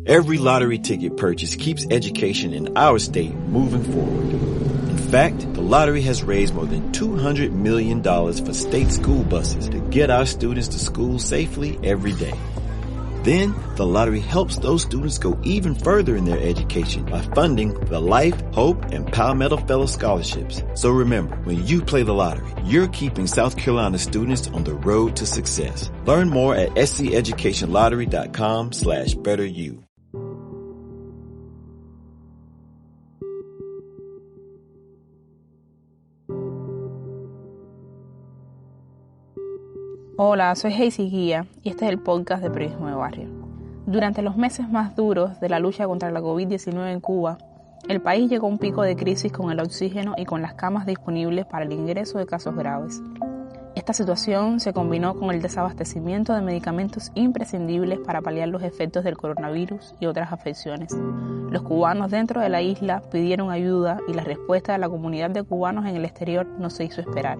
Every lottery ticket purchase keeps education in our state moving forward. In fact, the lottery has raised more than $200 million for state school buses to get our students to school safely every day. Then, the lottery helps those students go even further in their education by funding the Life, Hope, and Palmetto Fellow Scholarships. So remember, when you play the lottery, you're keeping South Carolina students on the road to success. Learn more at sceducationlottery.com/betteryou. Hola, soy Hazy Guía y este es el podcast de Periodismo de Barrio. Durante los meses más duros de la lucha contra la COVID-19 en Cuba, el país llegó a un pico de crisis con el oxígeno y con las camas disponibles para el ingreso de casos graves. Esta situación se combinó con el desabastecimiento de medicamentos imprescindibles para paliar los efectos del coronavirus y otras afecciones. Los cubanos dentro de la isla pidieron ayuda y la respuesta de la comunidad de cubanos en el exterior no se hizo esperar.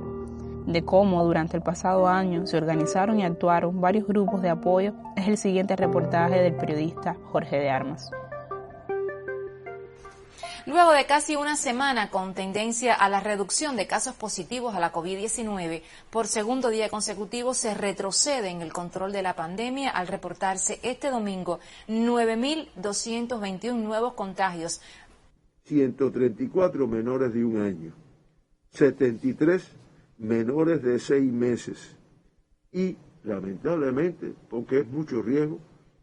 De cómo durante el pasado año se organizaron y actuaron varios grupos de apoyo es el siguiente reportaje del periodista Jorge de Armas. Luego de casi una semana con tendencia a la reducción de casos positivos a la COVID-19, por segundo día consecutivo se retrocede en el control de la pandemia al reportarse este domingo 9.221 nuevos contagios. 134 menores de un año, 73 menores de 6 meses y, lamentablemente, porque es mucho riesgo,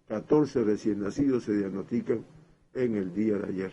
14 recién nacidos se diagnostican en el día de ayer.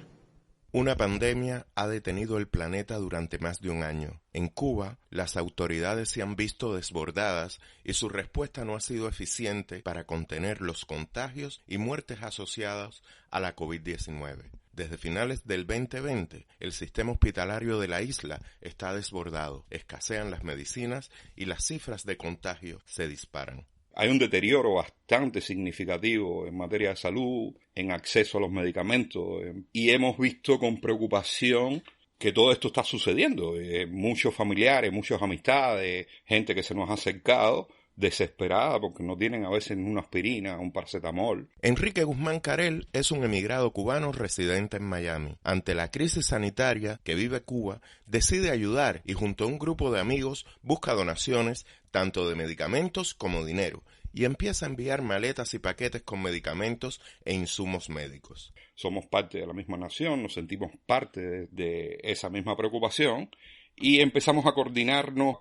Una pandemia ha detenido el planeta durante más de un año. En Cuba, las autoridades se han visto desbordadas y su respuesta no ha sido eficiente para contener los contagios y muertes asociadas a la COVID-19. Desde finales del 2020, el sistema hospitalario de la isla está desbordado, escasean las medicinas y las cifras de contagio se disparan. Hay un deterioro bastante significativo en materia de salud, en acceso a los medicamentos, y hemos visto con preocupación que todo esto está sucediendo. Muchos familiares, muchas amistades, gente que se nos ha acercado, desesperada porque no tienen a veces una aspirina, un paracetamol. Enrique Guzmán Carel es un emigrado cubano residente en Miami. Ante la crisis sanitaria que vive Cuba, decide ayudar y junto a un grupo de amigos busca donaciones tanto de medicamentos como dinero y empieza a enviar maletas y paquetes con medicamentos e insumos médicos. Somos parte de la misma nación, nos sentimos parte de esa misma preocupación y empezamos a coordinarnos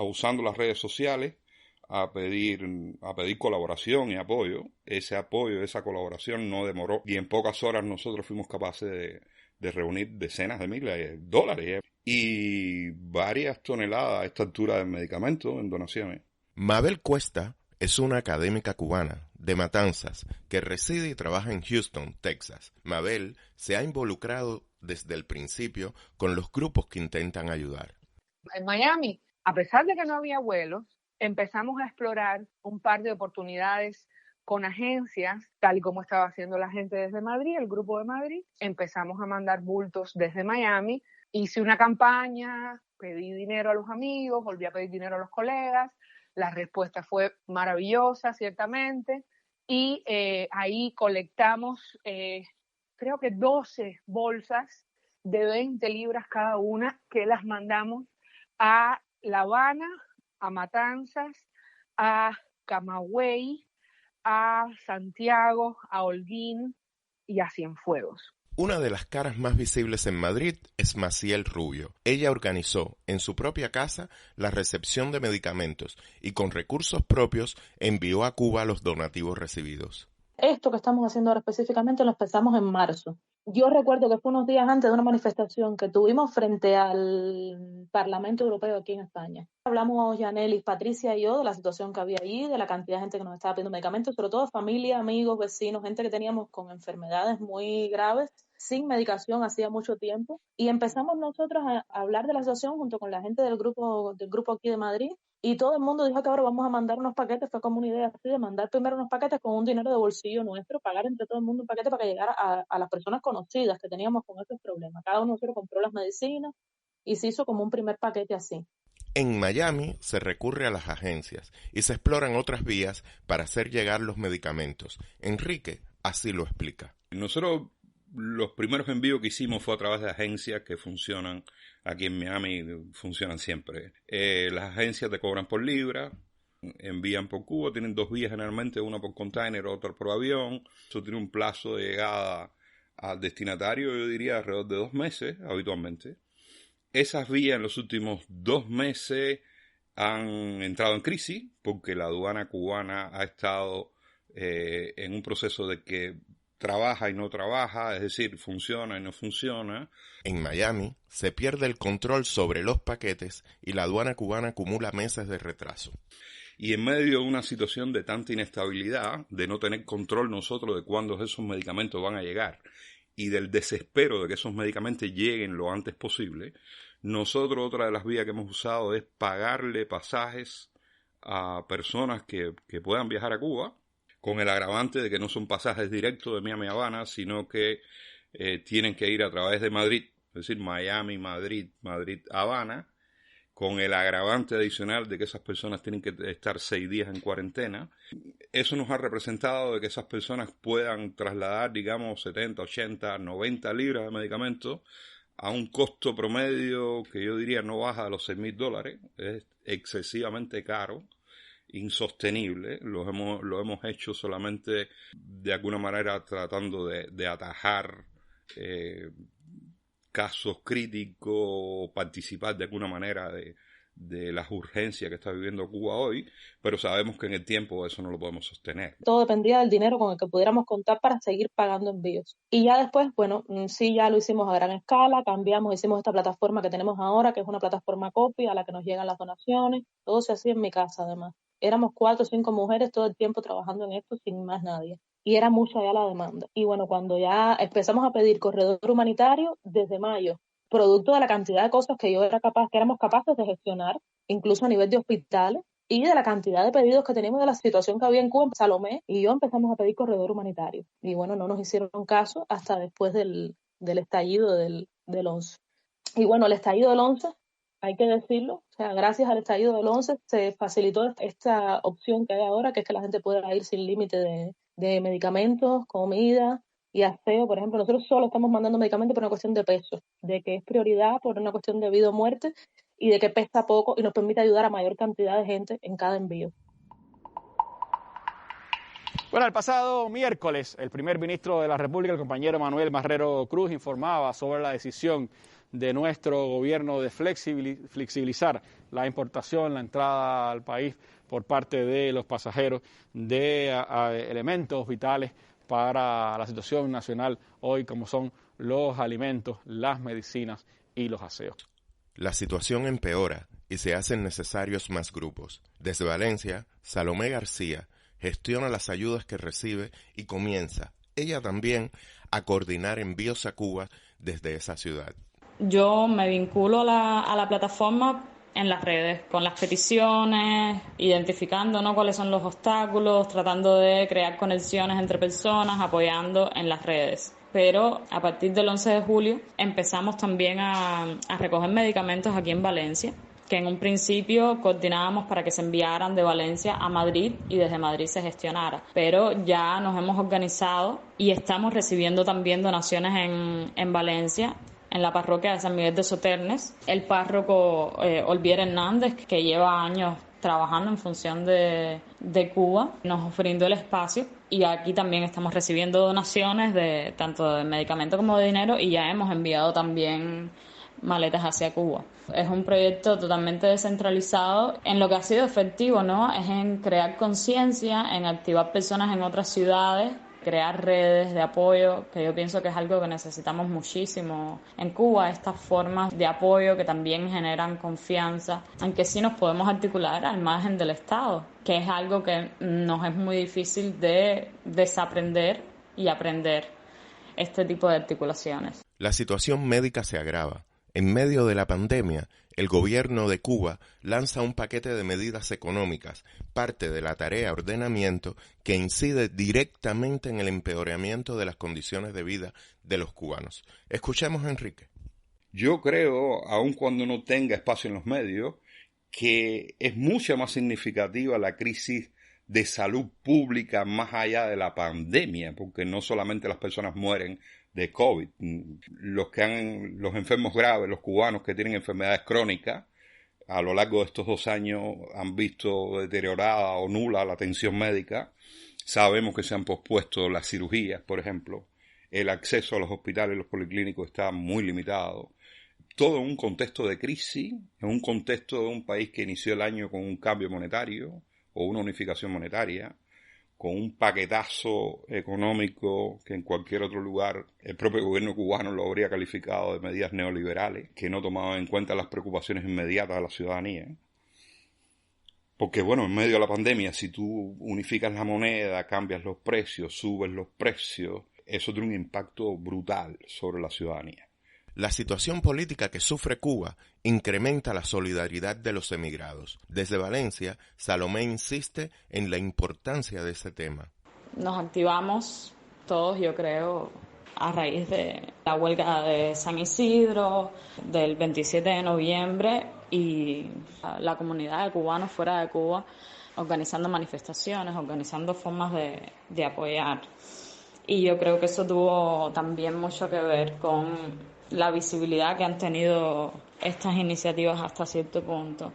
usando las redes sociales, a pedir colaboración y apoyo. Ese apoyo, esa colaboración no demoró y en pocas horas nosotros fuimos capaces de reunir decenas de miles de dólares y varias toneladas a esta altura de medicamentos en donaciones. Mabel Cuesta es una académica cubana de Matanzas que reside y trabaja en Houston, Texas. Mabel se ha involucrado desde el principio con los grupos que intentan ayudar. En Miami, a pesar de que no había vuelos, empezamos a explorar un par de oportunidades con agencias, tal y como estaba haciendo la gente desde Madrid, el grupo de Madrid. Empezamos a mandar bultos desde Miami. Hice una campaña, pedí dinero a los amigos, volví a pedir dinero a los colegas. La respuesta fue maravillosa, ciertamente. Y ahí colectamos, creo que 12 bolsas de 20 libras cada una, que las mandamos a La Habana, a Matanzas, a Camagüey, a Santiago, a Holguín y a Cienfuegos. Una de las caras más visibles en Madrid es Maciel Rubio. Ella organizó en su propia casa la recepción de medicamentos y con recursos propios envió a Cuba los donativos recibidos. Esto que estamos haciendo ahora específicamente lo empezamos en marzo. Yo recuerdo que fue unos días antes de una manifestación que tuvimos frente al Parlamento Europeo aquí en España. Hablamos Yanelis, Patricia y yo de la situación que había allí, de la cantidad de gente que nos estaba pidiendo medicamentos, sobre todo familia, amigos, vecinos, gente que teníamos con enfermedades muy graves, sin medicación hacía mucho tiempo. Y empezamos nosotros a hablar de la situación junto con la gente del grupo aquí de Madrid. Y todo el mundo dijo que ahora vamos a mandar unos paquetes. Fue como una idea así de mandar primero unos paquetes con un dinero de bolsillo nuestro, pagar entre todo el mundo un paquete para que llegara a las personas conocidas que teníamos con estos problemas. Cada uno de nosotros compró las medicinas y se hizo como un primer paquete así. En Miami se recurre a las agencias y se exploran otras vías para hacer llegar los medicamentos. Enrique así lo explica. Nosotros los primeros envíos que hicimos fue a través de agencias que funcionan aquí en Miami, funcionan siempre. Las agencias te cobran por libra, envían por Cuba, tienen 2 vías generalmente, una por container, otra por avión. Eso tiene un plazo de llegada al destinatario, yo diría alrededor de 2 meses habitualmente. Esas vías en los últimos 2 meses han entrado en crisis porque la aduana cubana ha estado en un proceso de que trabaja y no trabaja, es decir, funciona y no funciona. En Miami se pierde el control sobre los paquetes y la aduana cubana acumula meses de retraso. Y en medio de una situación de tanta inestabilidad, de no tener control nosotros de cuándo esos medicamentos van a llegar y del desespero de que esos medicamentos lleguen lo antes posible, nosotros otra de las vías que hemos usado es pagarle pasajes a personas que puedan viajar a Cuba, con el agravante de que no son pasajes directos de Miami a Habana, sino que tienen que ir a través de Madrid, es decir, Miami, Madrid, Habana, con el agravante adicional de que esas personas tienen que estar 6 días en cuarentena. Eso nos ha representado de que esas personas puedan trasladar, digamos, 70, 80, 90 libras de medicamentos a un costo promedio que yo diría no baja de los $6,000. Es excesivamente caro, insostenible. Lo hemos hecho solamente de alguna manera tratando de atajar casos críticos, participar de alguna manera de las urgencias que está viviendo Cuba hoy, pero sabemos que en el tiempo eso no lo podemos sostener. Todo dependía del dinero con el que pudiéramos contar para seguir pagando envíos. Y ya después, bueno, sí, ya lo hicimos a gran escala, hicimos esta plataforma que tenemos ahora, que es una plataforma copy a la que nos llegan las donaciones. Todo se hacía en mi casa, además. Éramos 4 o 5 mujeres todo el tiempo trabajando en esto sin más nadie. Y era mucha ya la demanda. Y bueno, cuando ya empezamos a pedir corredor humanitario, desde mayo, producto de la cantidad de cosas que éramos capaces de gestionar, incluso a nivel de hospitales, y de la cantidad de pedidos que teníamos de la situación que había en Cuba, Salomé y yo empezamos a pedir corredor humanitario. Y bueno, no nos hicieron caso hasta después del estallido del 11. Y bueno, el estallido del 11, hay que decirlo, o sea, gracias al estallido del 11 se facilitó esta opción que hay ahora, que es que la gente pueda ir sin límite de medicamentos, comida y aseo. Por ejemplo, nosotros solo estamos mandando medicamentos por una cuestión de peso, de que es prioridad por una cuestión de vida o muerte y de que pesa poco y nos permite ayudar a mayor cantidad de gente en cada envío. Bueno, el pasado miércoles, el primer ministro de la República, el compañero Manuel Marrero Cruz, informaba sobre la decisión de nuestro gobierno de flexibilizar la importación, la entrada al país por parte de los pasajeros de elementos vitales para la situación nacional hoy, como son los alimentos, las medicinas y los aseos. La situación empeora y se hacen necesarios más grupos. Desde Valencia, Salomé García gestiona las ayudas que recibe y comienza, ella también, a coordinar envíos a Cuba desde esa ciudad. Yo me vinculo a la plataforma en las redes, con las peticiones, identificando, ¿no?, cuáles son los obstáculos, tratando de crear conexiones entre personas, apoyando en las redes. Pero a partir del 11 de julio empezamos también a recoger medicamentos aquí en Valencia, que en un principio coordinábamos para que se enviaran de Valencia a Madrid y desde Madrid se gestionara. Pero ya nos hemos organizado y estamos recibiendo también donaciones en Valencia, en la parroquia de San Miguel de Soternes. El párroco Olvier Hernández, que lleva años trabajando en función de Cuba, nos brindó el espacio y aquí también estamos recibiendo donaciones de tanto de medicamentos como de dinero y ya hemos enviado también maletas hacia Cuba. Es un proyecto totalmente descentralizado. En lo que ha sido efectivo, ¿no?, es en crear conciencia, en activar personas en otras ciudades, crear redes de apoyo, que yo pienso que es algo que necesitamos muchísimo en Cuba, estas formas de apoyo que también generan confianza, aunque sí nos podemos articular al margen del Estado, que es algo que nos es muy difícil de desaprender y aprender este tipo de articulaciones. La situación médica se agrava. En medio de la pandemia, el gobierno de Cuba lanza un paquete de medidas económicas, parte de la tarea ordenamiento, que incide directamente en el empeoramiento de las condiciones de vida de los cubanos. Escuchemos a Enrique. Yo creo, aun cuando no tenga espacio en los medios, que es mucho más significativa la crisis de salud pública más allá de la pandemia, porque no solamente las personas mueren de COVID. Los enfermos graves, los cubanos que tienen enfermedades crónicas, a lo largo de estos 2 años han visto deteriorada o nula la atención médica. Sabemos que se han pospuesto las cirugías, por ejemplo. El acceso a los hospitales y los policlínicos está muy limitado. Todo en un contexto de crisis, en un contexto de un país que inició el año con un cambio monetario o una unificación monetaria, con un paquetazo económico que en cualquier otro lugar el propio gobierno cubano lo habría calificado de medidas neoliberales, que no tomaban en cuenta las preocupaciones inmediatas de la ciudadanía. Porque bueno, en medio de la pandemia, si tú unificas la moneda, cambias los precios, subes los precios, eso tiene un impacto brutal sobre la ciudadanía. La situación política que sufre Cuba incrementa la solidaridad de los emigrados. Desde Valencia, Salomé insiste en la importancia de ese tema. Nos activamos todos, yo creo, a raíz de la huelga de San Isidro, del 27 de noviembre, y la comunidad de cubanos fuera de Cuba organizando manifestaciones, organizando formas de apoyar. Y yo creo que eso tuvo también mucho que ver con la visibilidad que han tenido estas iniciativas hasta cierto punto.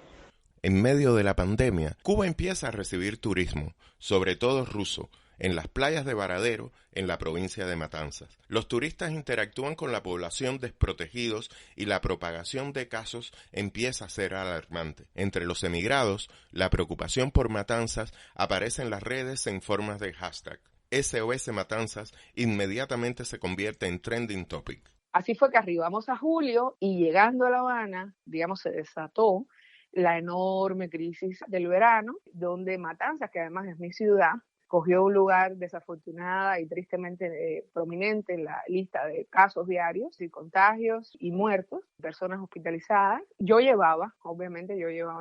En medio de la pandemia, Cuba empieza a recibir turismo, sobre todo ruso, en las playas de Varadero, en la provincia de Matanzas. Los turistas interactúan con la población desprotegidos y la propagación de casos empieza a ser alarmante. Entre los emigrados, la preocupación por Matanzas aparece en las redes en formas de hashtag. SOS Matanzas inmediatamente se convierte en trending topic. Así fue que arribamos a julio y llegando a La Habana, digamos, se desató la enorme crisis del verano, donde Matanzas, que además es mi ciudad, cogió un lugar desafortunada y tristemente prominente en la lista de casos diarios y contagios y muertos, personas hospitalizadas. Yo llevaba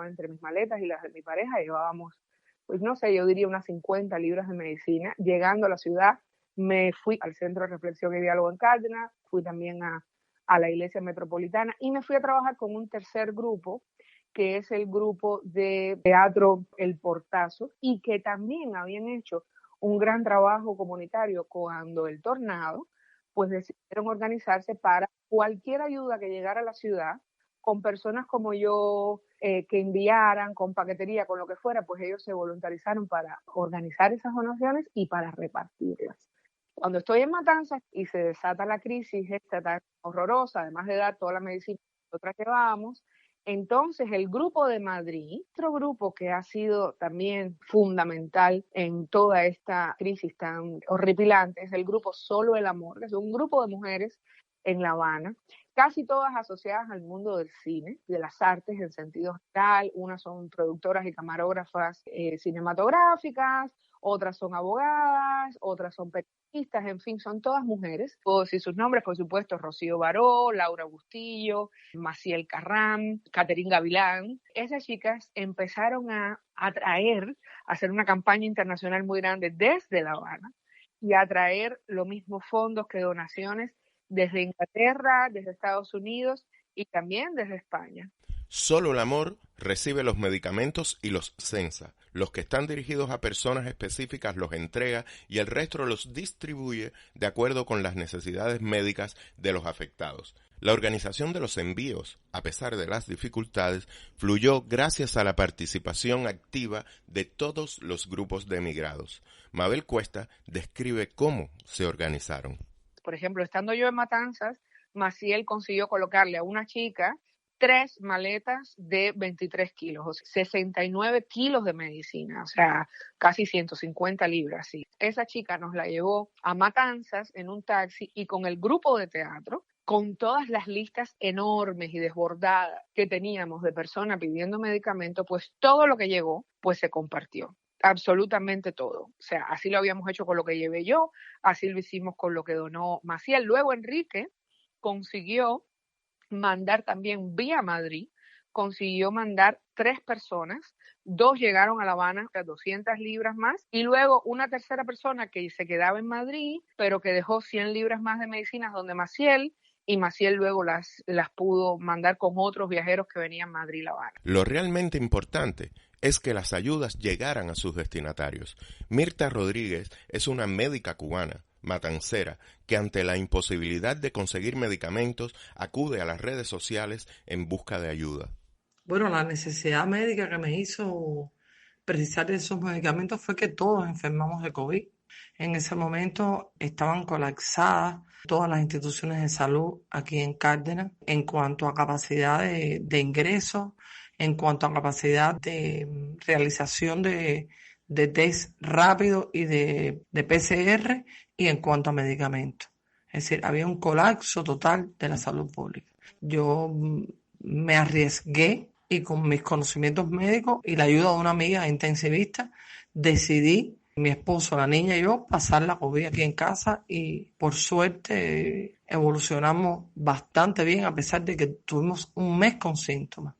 entre mis maletas y las de mi pareja, llevábamos, pues no sé, yo diría unas 50 libras de medicina. Llegando a la ciudad, me fui al Centro de Reflexión y Diálogo en Cárdenas, fui también a la Iglesia Metropolitana y me fui a trabajar con un tercer grupo, que es el grupo de teatro El Portazo, y que también habían hecho un gran trabajo comunitario cuando el tornado, pues decidieron organizarse para cualquier ayuda que llegara a la ciudad, con personas como yo, que enviaran, con paquetería, con lo que fuera, pues ellos se voluntarizaron para organizar esas donaciones y para repartirlas. Cuando estoy en Matanzas y se desata la crisis esta tan horrorosa, además de dar toda la medicina que nosotras llevábamos, entonces el grupo de Madrid, otro grupo que ha sido también fundamental en toda esta crisis tan horripilante, es el grupo Solo el Amor, que es un grupo de mujeres en La Habana, casi todas asociadas al mundo del cine, de las artes en sentido general. Unas son productoras y camarógrafas cinematográficas, otras son abogadas, otras son periodistas, en fin, son todas mujeres. Puedo decir sus nombres, por supuesto: Rocío Baró, Laura Bustillo, Maciel Carrán, Caterín Gavilán. Esas chicas empezaron a hacer una campaña internacional muy grande desde La Habana y a atraer los mismos fondos que donaciones desde Inglaterra, desde Estados Unidos y también desde España. Solo el Amor recibe los medicamentos y los censa. Los que están dirigidos a personas específicas los entrega y el resto los distribuye de acuerdo con las necesidades médicas de los afectados. La organización de los envíos, a pesar de las dificultades, fluyó gracias a la participación activa de todos los grupos de emigrados. Mabel Cuesta describe cómo se organizaron. Por ejemplo, estando yo en Matanzas, Maciel consiguió colocarle a una chica 3 maletas de 23 kilos, o sea, 69 kilos de medicina, o sea, casi 150 libras. Sí. Esa chica nos la llevó a Matanzas en un taxi y con el grupo de teatro, con todas las listas enormes y desbordadas que teníamos de personas pidiendo medicamentos, pues todo lo que llegó, pues se compartió. Absolutamente todo. O sea, así lo habíamos hecho con lo que llevé yo, así lo hicimos con lo que donó Maciel. Luego Enrique consiguió mandar también vía Madrid, consiguió mandar 3 personas, 2 llegaron a La Habana, 200 libras más, y luego una tercera persona que se quedaba en Madrid, pero que dejó 100 libras más de medicinas donde Maciel, y Maciel luego las pudo mandar con otros viajeros que venían a Madrid-La Habana. Lo realmente importante es que las ayudas llegaran a sus destinatarios. Mirta Rodríguez es una médica cubana, matancera, que ante la imposibilidad de conseguir medicamentos acude a las redes sociales en busca de ayuda. Bueno, la necesidad médica que me hizo precisar de esos medicamentos fue que todos enfermamos de COVID. En ese momento estaban colapsadas todas las instituciones de salud aquí en Cárdenas en cuanto a capacidad de ingreso, en cuanto a capacidad de realización de test rápido y de PCR y en cuanto a medicamentos. Es decir, había un colapso total de la salud pública. Yo me arriesgué y con mis conocimientos médicos y la ayuda de una amiga intensivista decidí, mi esposo, la niña y yo, pasar la COVID aquí en casa y por suerte evolucionamos bastante bien a pesar de que tuvimos un mes con síntomas.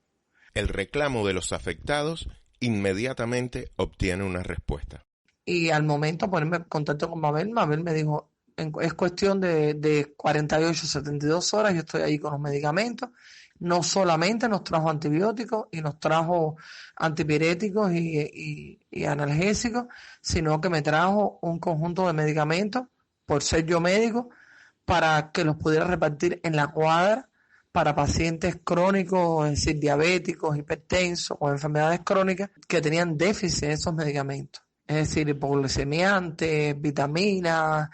El reclamo de los afectados inmediatamente obtiene una respuesta. Y al momento ponerme en contacto con Mabel me dijo, es cuestión de 48, 72 horas, yo estoy ahí con los medicamentos. No solamente nos trajo antibióticos y nos trajo antipiréticos y analgésicos, sino que me trajo un conjunto de medicamentos, por ser yo médico, para que los pudiera repartir en la cuadra para pacientes crónicos, es decir, diabéticos, hipertensos o enfermedades crónicas que tenían déficit de esos medicamentos. Es decir, hipoglucemiantes, vitaminas,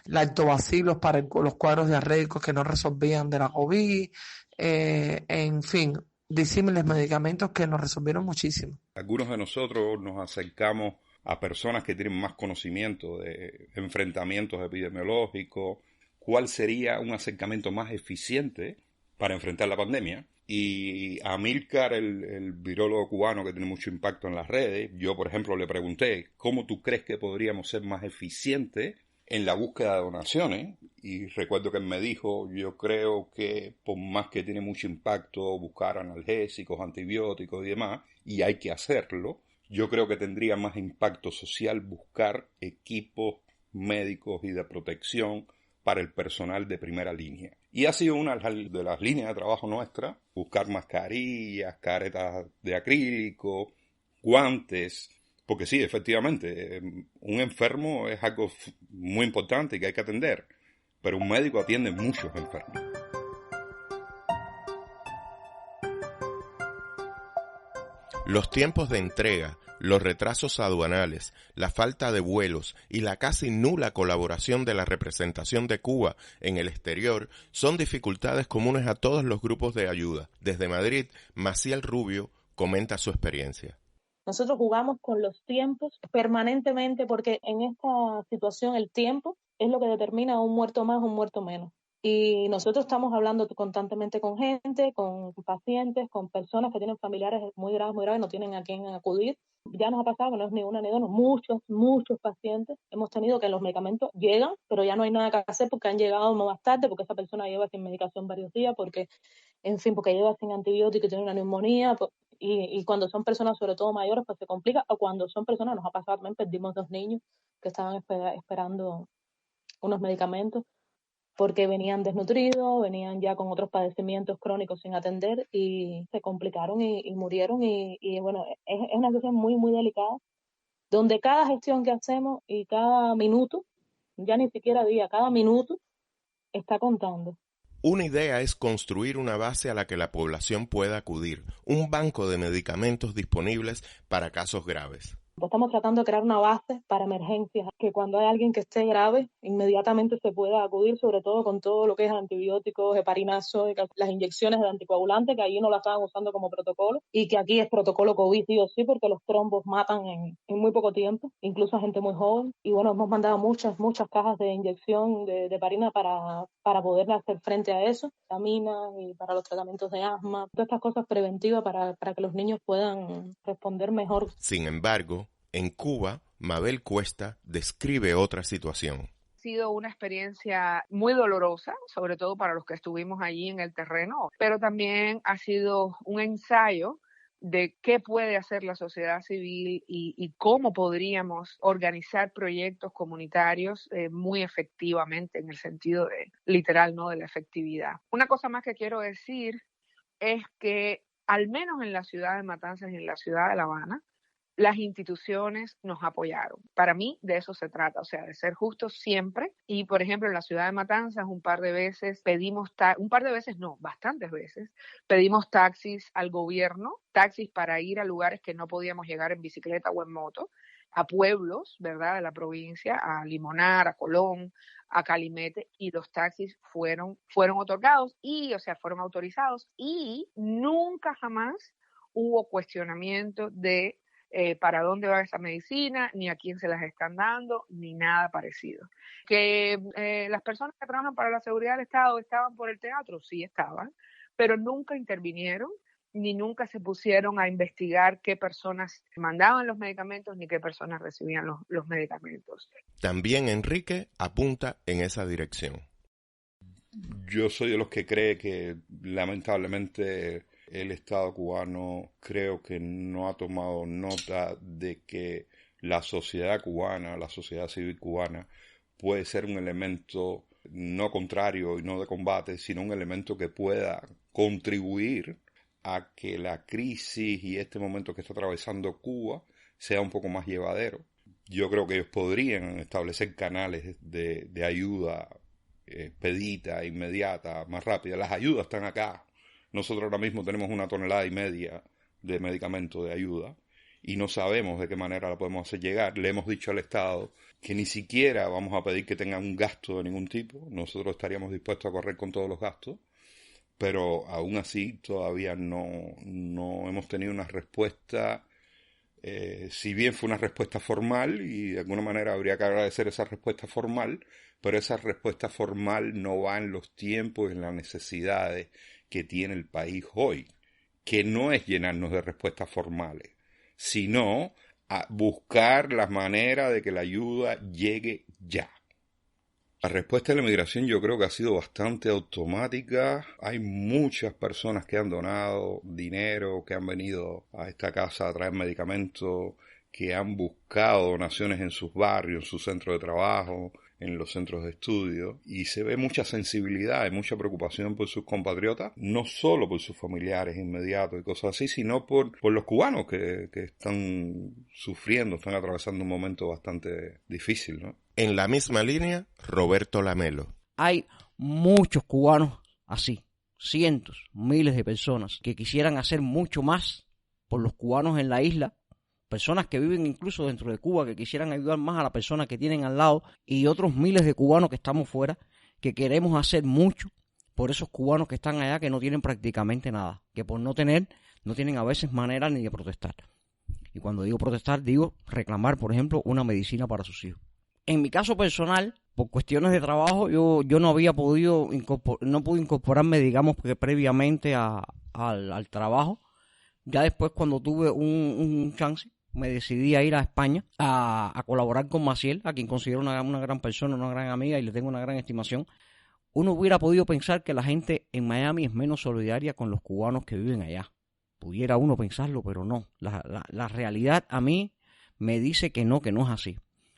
lactobacilos para los cuadros diarreicos que no resolvían de la COVID, en fin, disímiles medicamentos que nos resolvieron muchísimo. Algunos de nosotros nos acercamos a personas que tienen más conocimiento de enfrentamientos epidemiológicos, cuál sería un acercamiento más eficiente para enfrentar la pandemia. Y a Amílcar, el virólogo cubano que tiene mucho impacto en las redes, yo, por ejemplo, le pregunté, ¿cómo tú crees que podríamos ser más eficientes en la búsqueda de donaciones? Y recuerdo que él me dijo, yo creo que por más que tiene mucho impacto buscar analgésicos, antibióticos y demás, y hay que hacerlo, yo creo que tendría más impacto social buscar equipos médicos y de protección para el personal de primera línea. Y ha sido una de las líneas de trabajo nuestra, buscar mascarillas, caretas de acrílico, guantes, porque sí, efectivamente, un enfermo es algo muy importante que hay que atender, pero un médico atiende muchos enfermos. Los tiempos de entrega, los retrasos aduanales, la falta de vuelos y la casi nula colaboración de la representación de Cuba en el exterior son dificultades comunes a todos los grupos de ayuda. Desde Madrid, Maciel Rubio comenta su experiencia. Nosotros jugamos con los tiempos permanentemente porque en esta situación el tiempo es lo que determina un muerto más o un muerto menos. Y nosotros estamos hablando constantemente con gente, con pacientes, con personas que tienen familiares muy graves, no tienen a quién acudir. Ya nos ha pasado que no es ni una ni dos, muchos pacientes hemos tenido que los medicamentos llegan, pero ya no hay nada que hacer porque han llegado más tarde, porque esa persona lleva sin medicación varios días, porque lleva sin antibiótico y tiene una neumonía. Y cuando son personas, sobre todo mayores, pues se complica. O cuando son personas, nos ha pasado también, perdimos 2 niños que estaban esperando unos medicamentos porque venían desnutridos, venían ya con otros padecimientos crónicos sin atender y se complicaron y murieron. Y bueno, es una situación muy, muy delicada, donde cada gestión que hacemos y cada minuto, ya ni siquiera día, cada minuto está contando. Una idea es construir una base a la que la población pueda acudir, un banco de medicamentos disponibles para casos graves. Estamos tratando de crear una base para emergencias, que cuando hay alguien que esté grave, inmediatamente se pueda acudir, sobre todo con todo lo que es antibióticos, heparinazo, las inyecciones de anticoagulantes, que allí no la estaban usando como protocolo, y que aquí es protocolo COVID sí o sí, porque los trombos matan en muy poco tiempo, incluso a gente muy joven. Y bueno, hemos mandado muchas cajas de inyección de heparina para poder hacer frente a eso, vitaminas y para los tratamientos de asma, todas estas cosas preventivas para que los niños puedan responder mejor. Sin embargo, en Cuba, Mabel Cuesta describe otra situación. Ha sido una experiencia muy dolorosa, sobre todo para los que estuvimos allí en el terreno, pero también ha sido un ensayo de qué puede hacer la sociedad civil y cómo podríamos organizar proyectos comunitarios muy efectivamente, en el sentido de literal, ¿no?, de la efectividad. Una cosa más que quiero decir es que al menos en la ciudad de Matanzas y en la ciudad de La Habana, las instituciones nos apoyaron. Para mí de eso se trata, o sea, de ser justos siempre. Y por ejemplo, en la ciudad de Matanzas bastantes veces pedimos taxis al gobierno, taxis para ir a lugares que no podíamos llegar en bicicleta o en moto, a pueblos, ¿verdad?, de la provincia, a Limonar, a Colón, a Calimete, y los taxis fueron otorgados fueron autorizados, y nunca jamás hubo cuestionamiento de para dónde va esa medicina, ni a quién se las están dando, ni nada parecido. Que las personas que trabajan para la seguridad del Estado estaban por el teatro, sí estaban, pero nunca intervinieron, ni nunca se pusieron a investigar qué personas mandaban los medicamentos, ni qué personas recibían los medicamentos. También Enrique apunta en esa dirección. Yo soy de los que cree que lamentablemente el Estado cubano creo que no ha tomado nota de que la sociedad cubana, la sociedad civil cubana, puede ser un elemento no contrario y no de combate, sino un elemento que pueda contribuir a que la crisis y este momento que está atravesando Cuba sea un poco más llevadero. Yo creo que ellos podrían establecer canales de ayuda expedita, inmediata, más rápida. Las ayudas están acá. Nosotros ahora mismo tenemos 1,5 toneladas de medicamento de ayuda y no sabemos de qué manera la podemos hacer llegar. Le hemos dicho al Estado que ni siquiera vamos a pedir que tengan un gasto de ningún tipo. Nosotros estaríamos dispuestos a correr con todos los gastos, pero aún así todavía no hemos tenido una respuesta. Si bien fue una respuesta formal, y de alguna manera habría que agradecer esa respuesta formal, pero esa respuesta formal no va en los tiempos y en las necesidades que tiene el país hoy, que no es llenarnos de respuestas formales, sino a buscar la manera de que la ayuda llegue ya. La respuesta de la migración yo creo que ha sido bastante automática. Hay muchas personas que han donado dinero, que han venido a esta casa a traer medicamentos, que han buscado donaciones en sus barrios, en sus centros de trabajo, en los centros de estudio, y se ve mucha sensibilidad y mucha preocupación por sus compatriotas, no solo por sus familiares inmediatos y cosas así, sino por los cubanos que están sufriendo, están atravesando un momento bastante difícil, ¿no? En la misma línea, Roberto Lamelo. Hay muchos cubanos así, cientos, miles de personas que quisieran hacer mucho más por los cubanos en la isla, personas que viven incluso dentro de Cuba, que quisieran ayudar más a las personas que tienen al lado, y otros miles de cubanos que estamos fuera, que queremos hacer mucho por esos cubanos que están allá, que no tienen prácticamente nada, que por no tienen a veces manera ni de protestar. Y cuando digo protestar, digo reclamar, por ejemplo, una medicina para sus hijos. En mi caso personal, por cuestiones de trabajo, yo no pude incorporarme, digamos, que previamente al trabajo. Ya después, cuando tuve un chance, me decidí a ir a España a colaborar con Maciel, a quien considero una gran persona, una gran amiga, y le tengo una gran estimación. Uno hubiera podido pensar que la gente en Miami es menos solidaria con los cubanos que viven allá. Pudiera uno pensarlo, pero no. La realidad a mí me dice que no es así.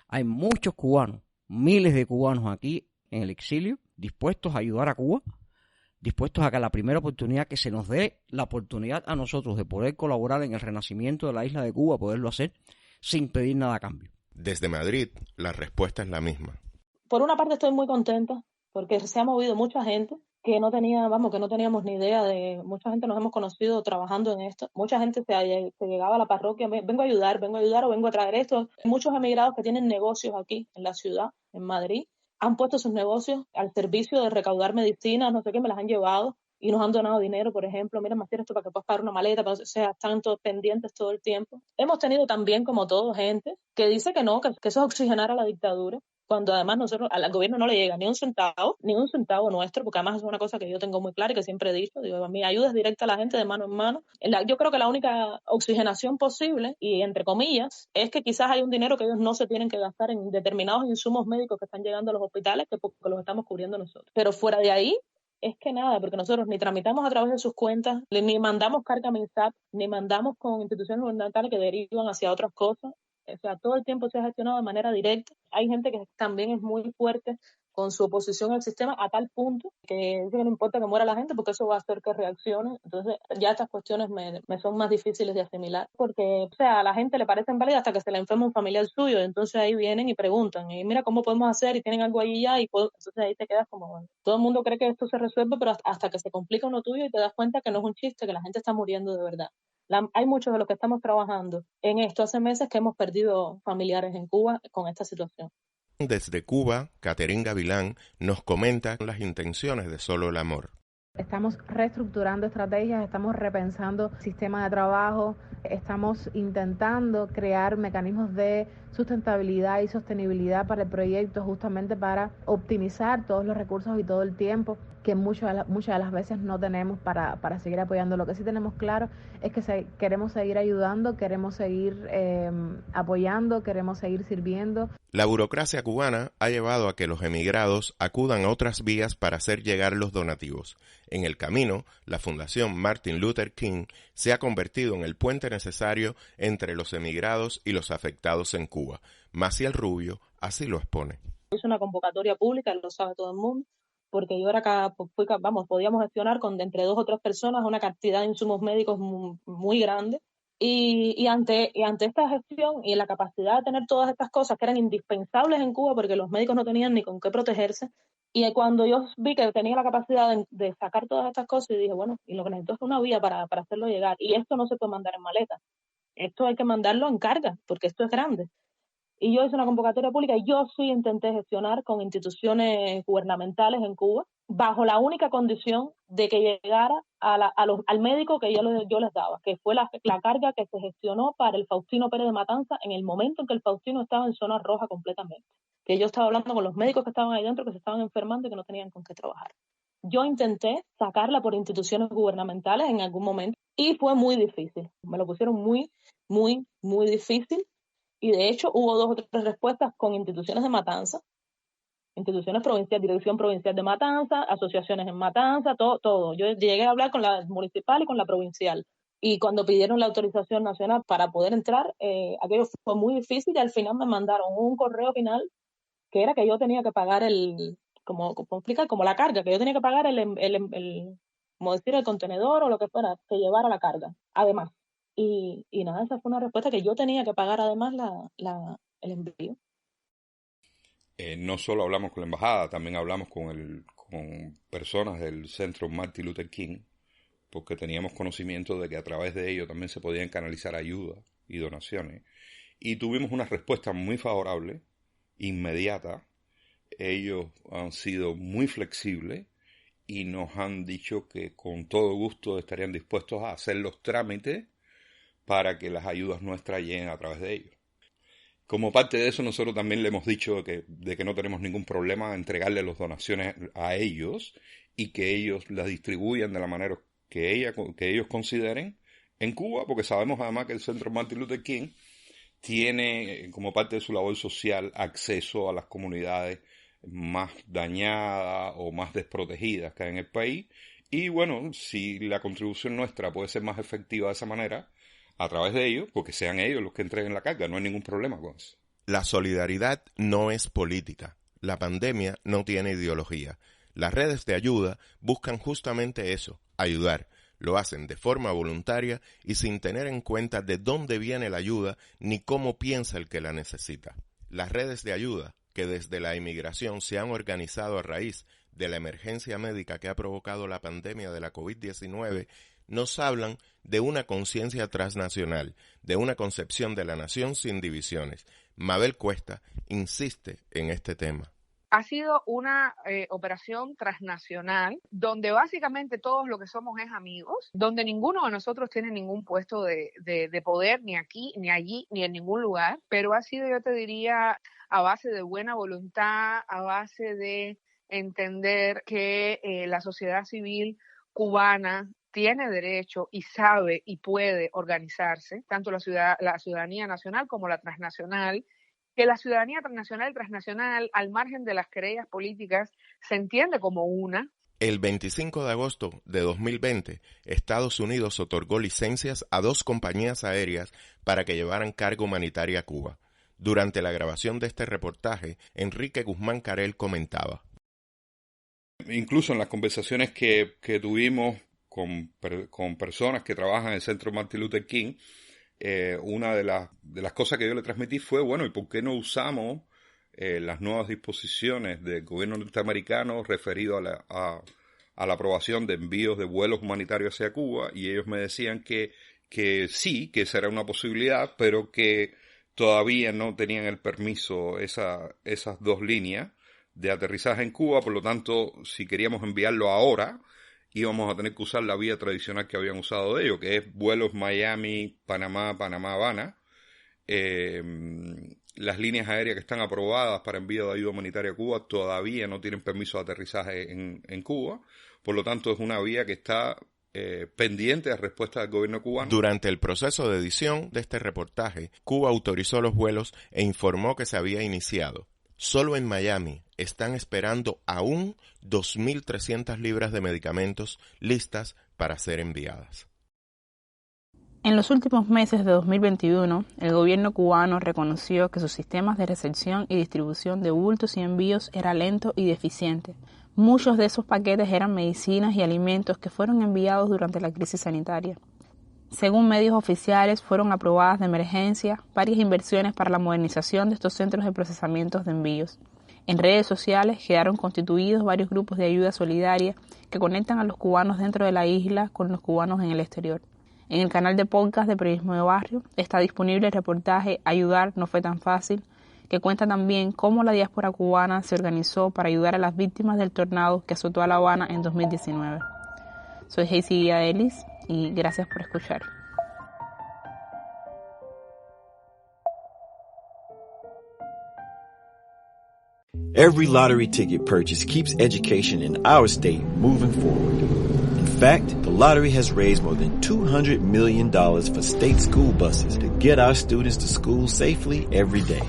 Hay muchos cubanos, miles de cubanos aquí en el exilio, dispuestos a ayudar a Cuba, dispuestos a que a la primera oportunidad que se nos dé la oportunidad a nosotros de poder colaborar en el renacimiento de la isla de Cuba, poderlo hacer sin pedir nada a cambio. Desde Madrid, la respuesta es la misma. Por una parte estoy muy contenta porque se ha movido mucha gente que no teníamos ni idea de, mucha gente nos hemos conocido trabajando en esto, mucha gente se llegaba a la parroquia, vengo a ayudar o vengo a traer esto. Muchos emigrados que tienen negocios aquí en la ciudad, en Madrid, han puesto sus negocios al servicio de recaudar medicinas, no sé qué, me las han llevado y nos han donado dinero, por ejemplo, mira, Maciel, esto para que puedas pagar una maleta, están todos pendientes todo el tiempo. Hemos tenido también, como todo, gente que dice que no, que eso es oxigenar a la dictadura, cuando además nosotros, al gobierno no le llega ni un centavo nuestro, porque además es una cosa que yo tengo muy clara y que siempre he dicho, digo, mi ayuda es directa a la gente de mano en mano. Yo creo que la única oxigenación posible, y entre comillas, es que quizás hay un dinero que ellos no se tienen que gastar en determinados insumos médicos que están llegando a los hospitales, que porque los estamos cubriendo nosotros. Pero fuera de ahí, es que nada, porque nosotros ni tramitamos a través de sus cuentas, ni mandamos carga MINSAP, ni mandamos con instituciones gubernamentales que derivan hacia otras cosas. O sea, todo el tiempo se ha gestionado de manera directa. Hay gente que también es muy fuerte con su oposición al sistema a tal punto que dice que no importa que muera la gente porque eso va a hacer que reaccione. Entonces ya estas cuestiones me son más difíciles de asimilar porque, o sea, a la gente le parecen válidas hasta que se le enferma un familiar suyo. Entonces ahí vienen y preguntan, y mira cómo podemos hacer, y tienen algo ahí ya, entonces ahí te quedas como, bueno, todo el mundo cree que esto se resuelve, pero hasta que se complica uno tuyo y te das cuenta que no es un chiste, que la gente está muriendo de verdad. Hay muchos de los que estamos trabajando en esto hace meses que hemos perdido familiares en Cuba con esta situación. Desde Cuba, Catherine Gavilán nos comenta las intenciones de Solo el Amor. Estamos reestructurando estrategias, estamos repensando sistemas de trabajo, estamos intentando crear mecanismos de sustentabilidad y sostenibilidad para el proyecto, justamente para optimizar todos los recursos y todo el tiempo que muchas de las veces no tenemos para seguir apoyando. Lo que sí tenemos claro es que queremos seguir ayudando, queremos seguir apoyando, queremos seguir sirviendo. La burocracia cubana ha llevado a que los emigrados acudan a otras vías para hacer llegar los donativos. En el camino, la Fundación Martin Luther King se ha convertido en el puente necesario entre los emigrados y los afectados en Cuba. Maciel Rubio así lo expone. Es una convocatoria pública, lo sabe todo el mundo, porque yo era podíamos gestionar con entre 2 o 3 personas una cantidad de insumos médicos muy grande. Y ante esta gestión y la capacidad de tener todas estas cosas que eran indispensables en Cuba porque los médicos no tenían ni con qué protegerse, y cuando yo vi que tenía la capacidad de sacar todas estas cosas, y dije, bueno, y lo que necesito es una vía para hacerlo llegar, y esto no se puede mandar en maleta, esto hay que mandarlo en carga, porque esto es grande. Y yo hice una convocatoria pública y yo sí intenté gestionar con instituciones gubernamentales en Cuba, bajo la única condición de que llegara al médico que yo les daba, que fue la carga que se gestionó para el Faustino Pérez de Matanza en el momento en que el Faustino estaba en zona roja completamente. Que yo estaba hablando con los médicos que estaban ahí dentro, que se estaban enfermando y que no tenían con qué trabajar. Yo intenté sacarla por instituciones gubernamentales en algún momento y fue muy difícil. Me lo pusieron muy, muy, muy difícil. Y de hecho hubo 2 o 3 respuestas con instituciones de Matanza, instituciones provinciales, Dirección Provincial de Matanza, asociaciones en Matanza, todo. Yo llegué a hablar con la municipal y con la provincial. Y cuando pidieron la autorización nacional para poder entrar, aquello fue muy difícil y al final me mandaron un correo final que era que yo tenía que pagar como la carga, que yo tenía que pagar como decir, el contenedor o lo que fuera que llevara la carga, además. Y nada, esa fue una respuesta que yo tenía que pagar además el envío. No solo hablamos con la embajada, también hablamos con personas del Centro Martin Luther King, porque teníamos conocimiento de que a través de ello también se podían canalizar ayuda y donaciones. Y tuvimos una respuesta muy favorable, inmediata. Ellos han sido muy flexibles y nos han dicho que con todo gusto estarían dispuestos a hacer los trámites para que las ayudas nuestras lleguen a través de ellos. Como parte de eso, nosotros también le hemos dicho de que no tenemos ningún problema en entregarle las donaciones a ellos y que ellos las distribuyan de la manera que ellos consideren en Cuba, porque sabemos además que el Centro Martin Luther King tiene, como parte de su labor social, acceso a las comunidades más dañadas o más desprotegidas que hay en el país. Y bueno, si la contribución nuestra puede ser más efectiva de esa manera, a través de ellos, porque sean ellos los que entreguen la carga, no hay ningún problema con eso. La solidaridad no es política. La pandemia no tiene ideología. Las redes de ayuda buscan justamente eso, ayudar. Lo hacen de forma voluntaria y sin tener en cuenta de dónde viene la ayuda ni cómo piensa el que la necesita. Las redes de ayuda, que desde la inmigración se han organizado a raíz de la emergencia médica que ha provocado la pandemia de la COVID-19, nos hablan de una conciencia transnacional, de una concepción de la nación sin divisiones. Mabel Cuesta insiste en este tema. Ha sido una operación transnacional donde básicamente todos lo que somos es amigos, donde ninguno de nosotros tiene ningún puesto de poder, ni aquí, ni allí, ni en ningún lugar, pero ha sido, yo te diría, a base de buena voluntad, a base de entender que la sociedad civil cubana tiene derecho y sabe y puede organizarse, tanto la ciudadanía nacional como la transnacional, que la ciudadanía transnacional al margen de las querellas políticas, se entiende como una, El 25 de agosto de 2020, Estados Unidos otorgó licencias a 2 compañías aéreas para que llevaran carga humanitaria a Cuba. Durante la grabación de este reportaje, Enrique Guzmán Carel comentaba: incluso en las conversaciones que tuvimos con personas que trabajan en el Centro Martin Luther King, una de las cosas que yo le transmití fue, bueno, ¿y por qué no usamos las nuevas disposiciones del gobierno norteamericano referido a la aprobación de envíos de vuelos humanitarios hacia Cuba? Y ellos me decían que sí, que esa era una posibilidad, pero que todavía no tenían el permiso esas 2 líneas de aterrizaje en Cuba. Por lo tanto, si queríamos enviarlo ahora, íbamos a tener que usar la vía tradicional que habían usado de ellos, que es vuelos Miami, Panamá, Habana. Las líneas aéreas que están aprobadas para envío de ayuda humanitaria a Cuba todavía no tienen permiso de aterrizaje en Cuba. Por lo tanto, es una vía que está pendiente de respuesta del gobierno cubano. Durante el proceso de edición de este reportaje, Cuba autorizó los vuelos e informó que se había iniciado. Solo en Miami están esperando aún 2.300 libras de medicamentos listas para ser enviadas. En los últimos meses de 2021, el gobierno cubano reconoció que sus sistemas de recepción y distribución de bultos y envíos era lento y deficiente. Muchos de esos paquetes eran medicinas y alimentos que fueron enviados durante la crisis sanitaria. Según medios oficiales, fueron aprobadas de emergencia varias inversiones para la modernización de estos centros de procesamiento de envíos. En redes sociales quedaron constituidos varios grupos de ayuda solidaria que conectan a los cubanos dentro de la isla con los cubanos en el exterior. En el canal de podcast de Periodismo de Barrio está disponible el reportaje Ayudar no fue tan fácil, que cuenta también cómo la diáspora cubana se organizó para ayudar a las víctimas del tornado que azotó a La Habana en 2019. Soy Hazy Guía Ellis y gracias por escuchar. Every lottery ticket purchase keeps education in our state moving forward. In fact, the lottery has raised more than $200 million for state school buses to get our students to school safely every day.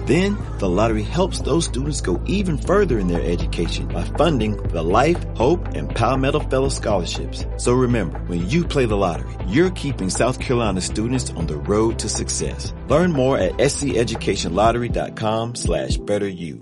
Then, the lottery helps those students go even further in their education by funding the Life, Hope, and Palmetto Fellow Scholarships. So remember, when you play the lottery, you're keeping South Carolina students on the road to success. Learn more at sceducationlottery.com/betteryou.